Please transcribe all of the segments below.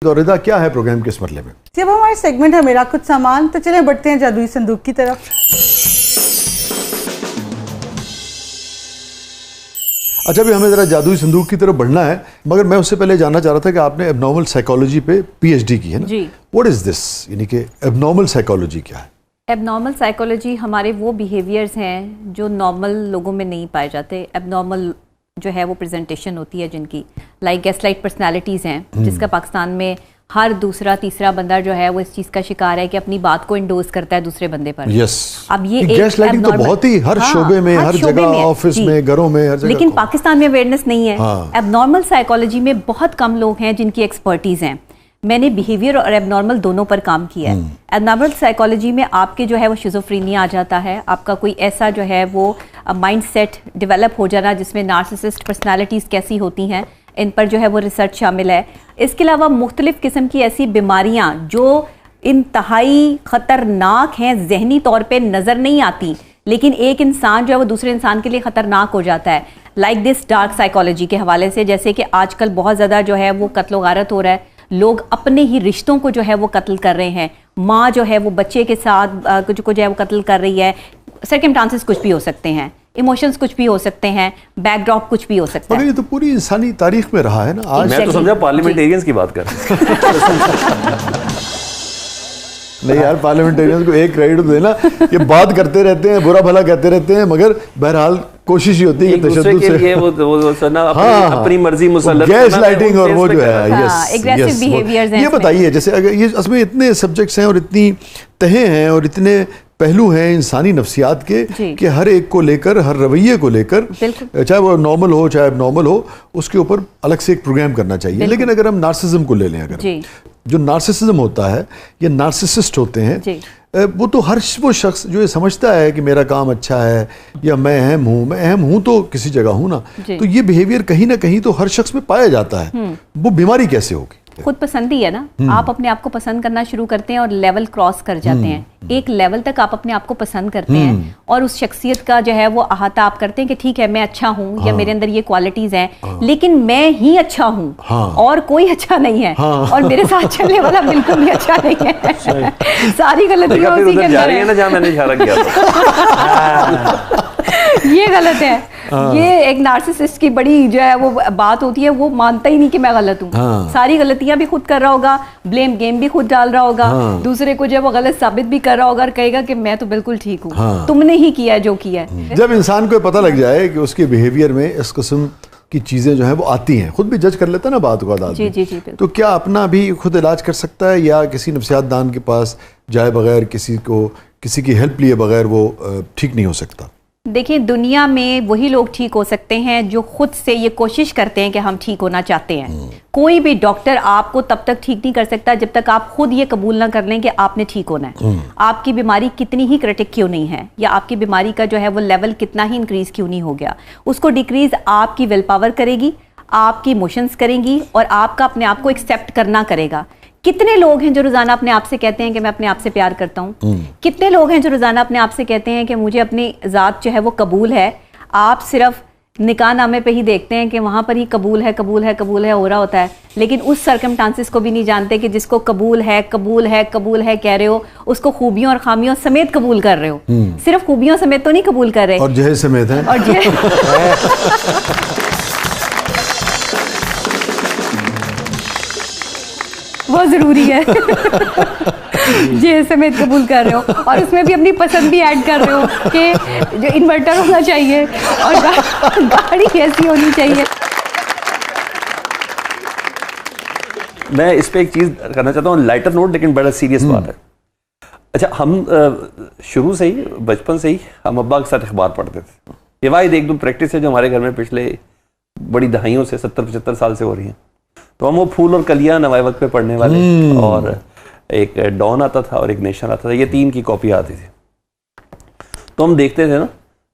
اور رضا کیا ہے پروگرام کے اس مرحلے میں؟ جب ہمارے سیگمنٹ ہے میرا خود سامان، تو چلیں بڑھتے ہیں جادوئی صندوق کی طرف۔ اچھا بھی ہمیں ذرا جادوئی صندوق کی طرف بڑھنا ہے، مگر میں اس سے پہلے جاننا چاہ رہا تھا کہ آپ نے اب نارمل سائیکالوجی پہ پی ایچ ڈی کی ہے نا؟ جی۔ واٹ از دس، یعنی کہ اب نارمل سائیکالوجی کیا ہے؟ اب نارمل سائیکالوجی ہمارے وہ بیہیویئرز ہیں جو نارمل لوگوں میں نہیں پائے جاتے۔ اب نارمل جو ہے وہ پریزنٹیشن ہوتی ہے جن کی لائک گیس لائٹ پرسنالٹیز ہیں، جس کا پاکستان میں ہر دوسرا تیسرا بندہ جو ہے وہ اس چیز کا شکار ہے کہ اپنی بات کو انڈوز کرتا ہے دوسرے بندے پر۔ اب یہ گیس لائٹنگ تو بہت ہی ہر شعبے میں، ہر جگہ، آفس میں، گھروں میں، ہر جگہ، لیکن پاکستان میں اویئرنیس نہیں ہے۔ اب نارمل سائیکالوجی میں بہت کم لوگ ہیں جن کی ایکسپرٹیز ہیں۔ میں نے بیہیویئر اور اب نارمل دونوں پر کام کیا ہے۔ اب نارمل سائیکالوجی میں آپ کے جو ہے وہ شیزوفرینیا آ جاتا ہے، آپ کا کوئی ایسا جو ہے وہ مائنڈ سیٹ ڈیولپ ہو جانا جس میں نارسسسٹ پرسنالٹیز کیسی ہوتی ہیں، ان پر جو ہے وہ ریسرچ شامل ہے۔ اس کے علاوہ مختلف قسم کی ایسی بیماریاں جو انتہائی خطرناک ہیں، ذہنی طور پہ نظر نہیں آتی لیکن ایک انسان جو ہے وہ دوسرے انسان کے لیے خطرناک ہو جاتا ہے، لائک دس ڈارک سائیکالوجی کے حوالے سے، جیسے کہ آج کل بہت زیادہ جو ہے وہ قتل و غارت ہو رہا ہے، لوگ اپنے ہی رشتوں کو جو ہے وہ قتل کر رہے ہیں، ماں جو ہے وہ بچے کے ساتھ کچھ کو جو ہے وہ قتل کر رہی ہے۔ سرکمسٹانسز کچھ بھی ہو سکتے ہیں، ایموشنز کچھ بھی ہو سکتے ہیں، بیک ڈراپ کچھ بھی ہو سکتا ہے۔ مگر یہ تو پوری انسانی تاریخ میں رہا ہے نا۔ آج میں تو سمجھا پارلیمنٹیرینز کی بات کر رہا ہوں۔ نہیں یار، پارلیمنٹیرینز کو ایک کریڈٹ دو دینا، یہ بات کرتے رہتے ہیں، برا بھلا کہتے رہتے ہیں، مگر بہرحال کوشش ہی ہوتی ہے کہ تشدد سے اپنی مرضی مسلط گیس لائٹنگ اور وہ جو ہے اگریسو بیہیویئرز ہیں۔ یہ بتائیے، جیسے اگر یہ اس میں اتنے سبجیکٹس ہیں اور اتنی تہیں ہیں اور اتنے پہلو ہیں انسانی نفسیات کے کہ ہر ایک کو لے کر، ہر رویے کو لے کر، چاہے وہ نارمل ہو چاہے اب نارمل ہو، اس کے اوپر الگ سے ایک پروگرام کرنا چاہیے۔ لیکن اگر ہم نارسسزم کو لے لیں، اگر جو نارسسزم ہوتا ہے یا نارسسسٹ ہوتے ہیں، وہ تو ہر وہ شخص جو یہ سمجھتا ہے کہ میرا کام اچھا ہے یا میں اہم ہوں تو کسی جگہ ہوں نا، تو یہ بیہیویئر کہیں نہ کہیں تو ہر شخص میں پایا جاتا ہے۔ وہ بیماری کیسے ہوگی؟ خود پسندی ہے نا، آپ اپنے آپ کو پسند کرنا شروع کرتے ہیں اور لیول کراس کر جاتے ہیں، ایک لیول تک آپ اپنے آپ کو پسند کرتے ہیں اور اس شخصیت کا جو ہے وہ احاطہ آپ کرتے ہیں کہ ٹھیک ہے میں اچھا ہوں یا میرے اندر یہ کوالٹیز ہیں، لیکن میں ہی اچھا ہوں اور کوئی اچھا نہیں ہے اور میرے ساتھ چلنے والا بالکل بھی اچھا نہیں ہے، ساری غلطیاں اسی کے اندر ہیں۔ یہ غلط ہے، یہ ایک نارسسسٹ کی بڑی جو ہے وہ بات ہوتی ہے، وہ مانتا ہی نہیں کہ میں غلط ہوں، ساری غلطیاں بھی خود کر رہا ہوگا، بلیم گیم بھی خود ڈال رہا ہوگا، دوسرے کو جو ہے وہ غلط ثابت بھی کر رہا ہوگا اور کہے گا کہ میں تو بالکل ٹھیک ہوں، تم نے ہی کیا ہے جو کیا ہے۔ جب انسان کو پتہ لگ جائے کہ اس کے بیہیویئر میں اس قسم کی چیزیں جو ہیں وہ آتی ہیں، خود بھی جج کر لیتا ہے نا بات کو آدمی، تو کیا اپنا بھی خود علاج کر سکتا ہے یا کسی نفسیات دان کے پاس جائے بغیر، کسی کی ہیلپ لیے بغیر وہ ٹھیک نہیں ہو سکتا؟ دیکھیں، دنیا میں وہی لوگ ٹھیک ہو سکتے ہیں جو خود سے یہ کوشش کرتے ہیں کہ ہم ٹھیک ہونا چاہتے ہیں۔ کوئی بھی ڈاکٹر آپ کو تب تک ٹھیک نہیں کر سکتا جب تک آپ خود یہ قبول نہ کر لیں کہ آپ نے ٹھیک ہونا ہے۔ آپ کی بیماری کتنی ہی کرٹک کیوں نہیں ہے یا آپ کی بیماری کا جو ہے وہ لیول کتنا ہی انکریز کیوں نہیں ہو گیا، اس کو ڈیکریز آپ کی ول پاور کرے گی، آپ کی ایموشنز کریں گی اور آپ کا اپنے آپ کو ایکسیپٹ کرنا کرے گا۔ کتنے لوگ ہیں جو روزانہ اپنے آپ سے کہتے ہیں کہ میں اپنے آپ سے پیار کرتا ہوں؟ کتنے لوگ ہیں جو روزانہ اپنے آپ سے کہتے ہیں کہ مجھے اپنی ذات جو ہے وہ قبول ہے؟ آپ صرف نکاح نامے پہ ہی دیکھتے ہیں کہ وہاں پر ہی قبول ہے قبول ہے قبول ہے ہو رہا ہوتا ہے، لیکن اس سرکمسٹانسز کو بھی نہیں جانتے کہ جس کو قبول ہے قبول ہے قبول ہے کہہ رہے ہو، اس کو خوبیوں اور خامیوں سمیت قبول کر رہے ہو، صرف خوبیوں سمیت تو نہیں قبول کر رہے، اور جہیز سمیت ہیں، اور بہت ضروری ہے یہ سمیت قبول کر رہے ہو اور اس میں بھی اپنی پسند بھی ایڈ کر رہے ہو کہ جو انورٹر ہونا چاہیے اور گاڑی ایسی ہونی چاہیے۔ میں اس پہ ایک چیز کرنا چاہتا ہوں، لائٹر نوٹ لیکن بڑا سیریس بات ہے۔ اچھا، ہم شروع سے ہی بچپن سے ہی ہم ابا کے ساتھ اخبار پڑھتے تھے، یہ واحد ایک دو پریکٹس ہے جو ہمارے گھر میں پچھلے بڑی دہائیوں سے 70-75 سال سے ہو رہی ہیں۔ تو ہم وہ پھول اور کلیاں نوائے وقت پہ پڑھنے والے، اور ایک ڈان آتا تھا اور ایک نیشن آتا تھا، یہ 3 کی کاپی آتی تھی، تو ہم دیکھتے تھے نا،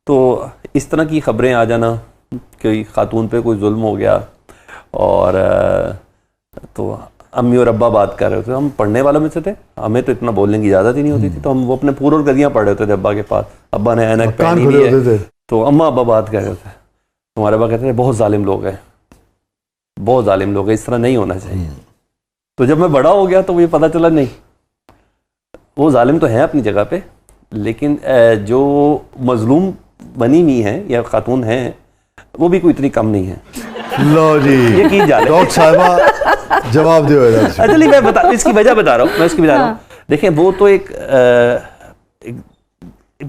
تو اس طرح کی خبریں آ جانا کہ خاتون پہ کوئی ظلم ہو گیا، اور تو امی اور ابا بات کر رہے تھے، ہم پڑھنے والوں میں سے تھے، ہمیں تو اتنا بولنے کی اجازت ہی نہیں ہوتی تھی، تو ہم وہ اپنے پھول اور کلیاں پڑھ رہے ہوتے تھے ابا کے پاس، ابا نے اینک پہنی ہوئی ہے، تو اما ابا بات کر رہے تھے، ہمارے ابا کہتے تھے بہت ظالم لوگ ہیں، بہت ظالم لوگ ہیں، اس طرح نہیں ہونا چاہیے۔ تو جب میں بڑا ہو گیا تو مجھے پتہ چلا نہیں، وہ ظالم تو ہیں اپنی جگہ پہ، لیکن جو مظلوم بنی ہوئی ہیں یا خاتون ہیں وہ بھی کوئی اتنی کم نہیں ہے. لو جی یہ کی جا ڈاکٹر صاحبہ جواب دو. ایکچولی میں اس کی وجہ بتا رہا ہوں، میں اس کی بتا رہا ہوں. دیکھیں وہ تو ایک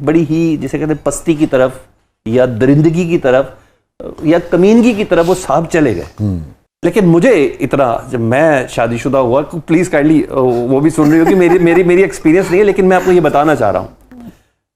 بڑی ہی جسے کہتے ہیں پستی کی طرف یا درندگی کی طرف یا کمینگی کی طرف وہ صاحب چلے گئے. لیکن مجھے اتنا، جب میں شادی شدہ ہوا، پلیز کائنڈلی وہ بھی سن رہی ہو کہ میری ایکسپیرینس نہیں ہے، لیکن میں آپ کو یہ بتانا چاہ رہا ہوں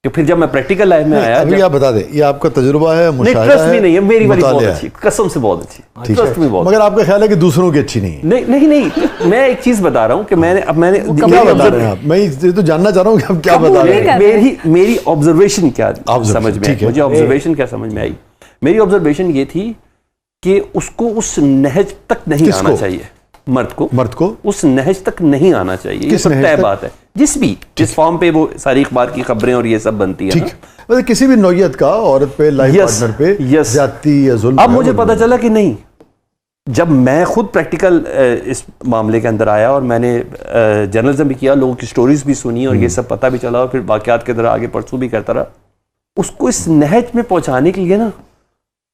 کہ پھر جب میں پریکٹیکل لائف میں آیا، ابھی آپ بتا دیں یہ آپ کا تجربہ ہے، مشاہدہ ہے؟ ٹرسٹ بھی نہیں ہے میری والی، بہت اچھی، قسم سے بہت اچھی، ٹرسٹ بھی بہت. مگر آپ کا خیال ہے کہ دوسروں کی اچھی نہیں ہے؟ نہیں میں ایک چیز بتا رہا ہوں کہ میں نے کیا بتا رہے ہیں آپ؟ میں یہ تو جاننا چاہ رہا ہوں کہ آپ کیا بتا رہے ہیں. میری آبزرویشن کیا سمجھ میں، مجھے آبزرویشن کیا سمجھ میں آئی، میری آبزرویشن یہ تھی کہ اس کو اس نہج تک نہیں آنا چاہیے، مرد کو اس نہج تک نہیں آنا چاہیے. یہ سب طے بات ہے، جس فارم پہ وہ ساری اخبار کی خبریں اور یہ سب بنتی ہیں، مطلب کسی بھی نوعیت کا عورت پہ، لائف پارٹنر پہ زیادتی یا ظلم. اب مجھے پتا چلا کہ نہیں، جب میں خود پریکٹیکل اس معاملے کے اندر آیا اور میں نے جرنلزم بھی کیا، لوگوں کی سٹوریز بھی سنی اور یہ سب پتہ بھی چلا، اور پھر واقعات کے طرح آگے پرسوں بھی کرتا رہا، اس کو اس نہج میں پہنچانے کے لیے نا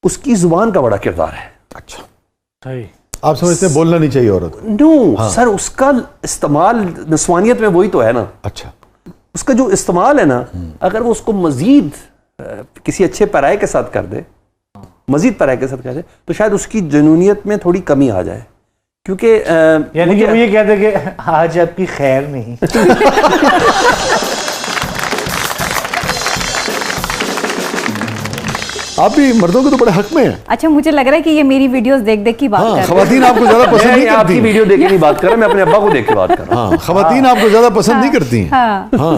اس کی زبان کا بڑا کردار ہے. اچھا آپ سمجھتے ہیں بولنا نہیں چاہیے عورت؟ نو سر، اس کا استعمال نسوانیت میں وہی تو ہے نا. اچھا اس کا جو استعمال ہے نا، اگر وہ اس کو مزید کسی اچھے پیرائے کے ساتھ کر دے، مزید پیرائے کے ساتھ کر دے، تو شاید اس کی جنونیت میں تھوڑی کمی آ جائے. کیونکہ یعنی کہ وہ یہ کہتے کہ آج آپ کی خیر نہیں. آپ بھی مردوں کے تو بڑے حق میں ہیں. اچھا مجھے لگ رہا ہے کہ یہ میری ویڈیوز دیکھ دیکھ کی بات کر رہے ہیں. خواتین آپ کو زیادہ پسند نہیں آپ کرتی. کی ویڈیو دیکھ کے نہیں بات کر رہا، میں اپنے ابا کو دیکھ کے بات کر رہا ہوں. خواتین آپ کو زیادہ پسند نہیں کرتی ہیں. ہاں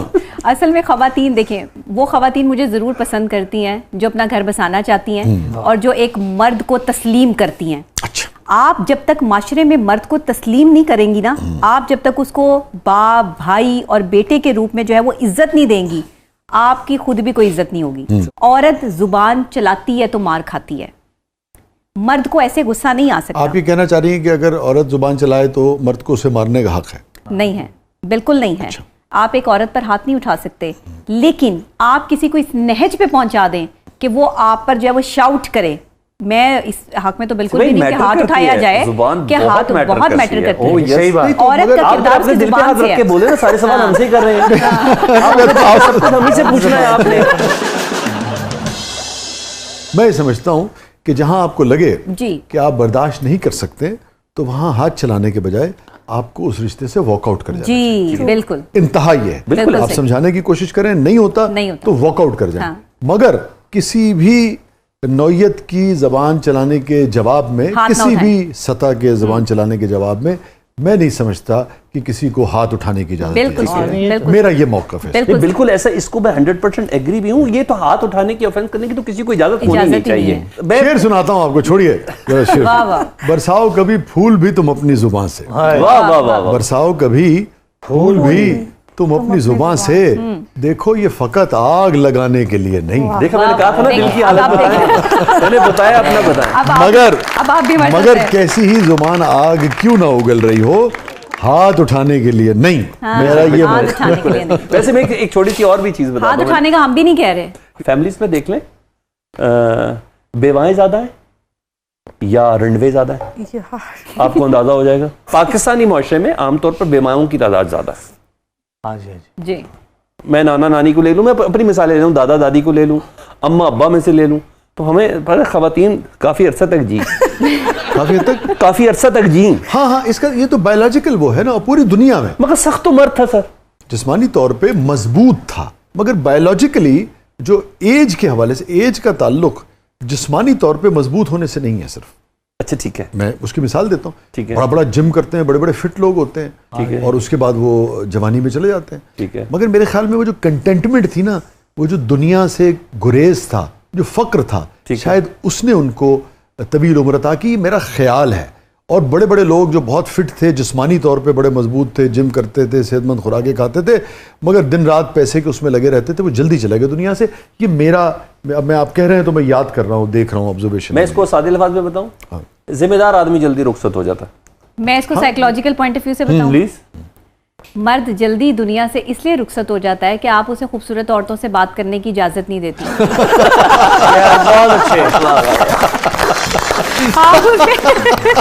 اصل میں خواتین دیکھیں، وہ خواتین مجھے ضرور پسند کرتی ہیں جو اپنا گھر بسانا چاہتی ہیں اور جو ایک مرد کو تسلیم کرتی ہیں. اچھا آپ جب تک معاشرے میں مرد کو تسلیم نہیں کریں گی نا، آپ جب تک اس کو باپ، بھائی اور بیٹے کے روپ میں جو ہے وہ عزت نہیں دیں گی، آپ کی خود بھی کوئی عزت نہیں ہوگی. عورت زبان چلاتی ہے تو مار کھاتی ہے، مرد کو ایسے غصہ نہیں آ سکتا. آپ یہ کہنا چاہ رہی ہیں کہ اگر عورت زبان چلائے تو مرد کو اسے مارنے کا حق ہے؟ نہیں ہے، بالکل نہیں ہے. آپ ایک عورت پر ہاتھ نہیں اٹھا سکتے، لیکن آپ کسی کو اس نہج پہ پہنچا دیں کہ وہ آپ پر جو ہے وہ شاؤٹ کرے. میں اس حق میں تو بالکل بھی نہیں کہ ہاتھ اٹھایا جائے، کہ ہاتھ بہت میٹر کرتی ہے. صحیح بات. عورت کا کردار اپنے اس دل پہ ہاتھ رکھ کے بولے نا، سارے سوال ہم سے ہی کر رہے ہیں. سب کچھ ہم ہی سے پوچھنا ہے آپ نے. میں سمجھتا ہوں کہ جہاں آپ کو لگے جی کہ آپ برداشت نہیں کر سکتے تو وہاں ہاتھ چلانے کے بجائے آپ کو اس رشتے سے واک آؤٹ کر جائے. جی بالکل انتہا یہ ہے. بالکل آپ سمجھانے کی کوشش کریں، نہیں ہوتا تو واک آؤٹ کر جائیں. مگر کسی بھی نوعیت کی زبان چلانے کے جواب میں، کسی بھی سطح کے زبان چلانے کے جواب میں، میں نہیں سمجھتا کہ کسی کو ہاتھ اٹھانے کی اجازت ہے. میرا یہ موقف ہے. بالکل ایسا، اس کو میں 100% ایگری بھی ہوں. یہ تو ہاتھ اٹھانے کی، آفینس کرنے کی تو کسی کو اجازت ہونی نہیں چاہیے. شعر سناتا ہوں آپ کو، چھوڑیے برساؤ کبھی پھول بھی تم اپنی زبان سے. واہ واہ واہ. برساؤ کبھی پھول بھی تم اپنی زبان سے، دیکھو یہ فقط آگ لگانے کے لیے نہیں. دیکھا میں نے کہا تھا نا، دل کی حالت میں نے بتایا، اپنا بتایا. مگر کیسی ہی زبان آگ کیوں نہ اگل رہی ہو، ہاتھ اٹھانے کے لیے نہیں. میرا یہ ویسے میں ایک چھوٹی سی اور بھی چیز بتا دوں. ہاتھ اٹھانے کا ہم بھی نہیں کہہ رہے. فیملیز میں دیکھ لیں، بیوائیں زیادہ ہیں یا رنڈوے زیادہ ہیں، آپ کو اندازہ ہو جائے گا. پاکستانی معاشرے میں عام طور پر بیوائوں کی تعداد زیادہ ہے. جی میں نانا نانی کو لے لوں، میں اپنی مثالیں لے لوں، دادا دادی کو لے لوں، اماں ابا میں سے لے لوں، تو ہمیں خواتین کافی عرصہ تک جی کافی عرصہ تک جی. ہاں اس کا یہ تو بایولوجیکل وہ ہے نا پوری دنیا میں. مگر سخت تو مرد تھا سر، جسمانی طور پہ مضبوط تھا، مگر بایولوجیکلی جو ایج کے حوالے سے، ایج کا تعلق جسمانی طور پہ مضبوط ہونے سے نہیں ہے صرف. اچھا ٹھیک ہے، میں اس کی مثال دیتا ہوں. ٹھیک ہے. بڑا بڑا جم کرتے ہیں، بڑے بڑے فٹ لوگ ہوتے ہیں، ٹھیک ہے، اور اس کے بعد وہ جوانی میں چلے جاتے ہیں. ٹھیک ہے. مگر میرے خیال میں وہ جو کنٹینٹمنٹ تھی نا، وہ جو دنیا سے گریز تھا، جو فقر تھا، شاید اس نے ان کو طویل عمر عطا کی، میرا خیال ہے. اور بڑے بڑے لوگ جو بہت فٹ تھے، جسمانی طور پہ بڑے مضبوط تھے، جم کرتے تھے، صحت مند خوراکیں کھاتے تھے، مگر دن رات پیسے کے اس میں لگے رہتے تھے، وہ جلدی چلے گئے دنیا سے. یہ میرا، اب میں آپ کہہ رہے ہیں تو میں یاد کر رہا ہوں، دیکھ رہا ہوں، آبزرویشن. میں اس کو سادے الفاظ میں بتاؤں، ذمہ دار آدمی جلدی رخصت ہو جاتا. میں اس کو سائیکولوجیکل پوائنٹ آف ویو سے بتاؤں. پلیز. مرد جلدی دنیا سے اس لیے رخصت ہو جاتا ہے کہ آپ اسے خوبصورت عورتوں سے بات کرنے کی اجازت نہیں دیتی. بہت اچھے.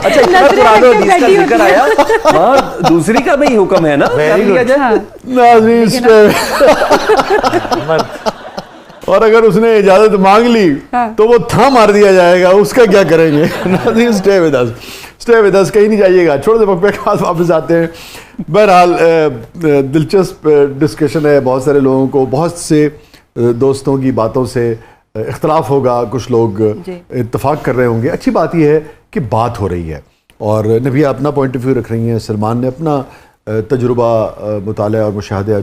اچھا اتنا قرآن و حدیث کا ذکر آیا, ہاں دوسری کا بھی حکم ہے نا کر لیا جائے. ناظرین اور اگر اس نے اجازت مانگ لی تو وہ تھا مار دیا جائے گا, اس کا کیا کریں گے. ناظرین اسٹے ود اس, کہیں نہیں جائیے گا, چھوڑ دے وقفے کے بعد واپس آتے ہیں. بہرحال دلچسپ ڈسکشن ہے, بہت سارے لوگوں کو بہت سے دوستوں کی باتوں سے اختلاف ہوگا, کچھ لوگ اتفاق کر رہے ہوں گے. اچھی بات یہ ہے کہ بات ہو رہی ہے اور نبی اپنا پوائنٹ آف ویو رکھ رہی ہیں, سلمان نے اپنا تجربہ, مطالعہ اور مشاہدہ